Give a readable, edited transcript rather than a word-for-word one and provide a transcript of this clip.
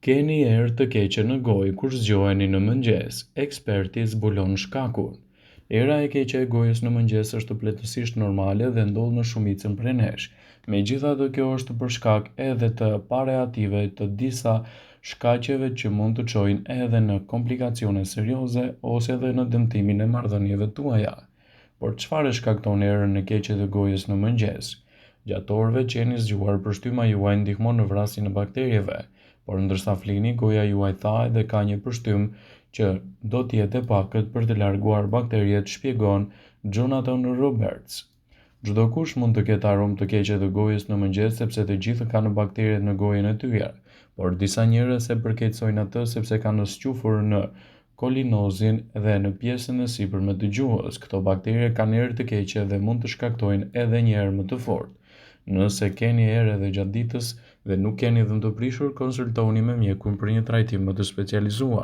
Keni erë të keqe në gojë kur zgjoheni në mëngjes. Eksperti zbulon shkakun. Era e keqe e gojës në mëngjes është plotësisht normale dhe ndodh në shumicën prej nesh. Megjithatë, kjo është për shkak edhe të pareative të disa shkaqeve që mund të çojnë edhe në komplikacione serioze ose edhe në dëmtimin e marrëdhënieve tuaja. Por çfarë shkakton erën e keqe të gojës në mëngjes? Gjatë orëve që jeni zgjuar, përshtyma juaj ndihmon në vrasjen e bakterieve, por ndërsa flini, goja juaj thahet dhe ka një përshtym që do të jetë e pakët për të larguar bakteriet, shpjegon Jonathan Roberts. Çdo kush mund të ketë aromë të keqe të gojës në mëngjes sepse të gjithë kanë bakteriet në gojën e tyre, por disa njerëz e përkeqësojnë atë sepse kanë squfur në kolinozin dhe në pjesën e sipërme të gjuhës. Këto bakterie kanë erë të keqe dhe mund të shkaktojnë edhe një erë më të fortë. Nëse keni erë edhe gjatë ditës dhe nuk keni dhëmë të prishur, konsultoni me mjekun për një trajtim më të specializuar.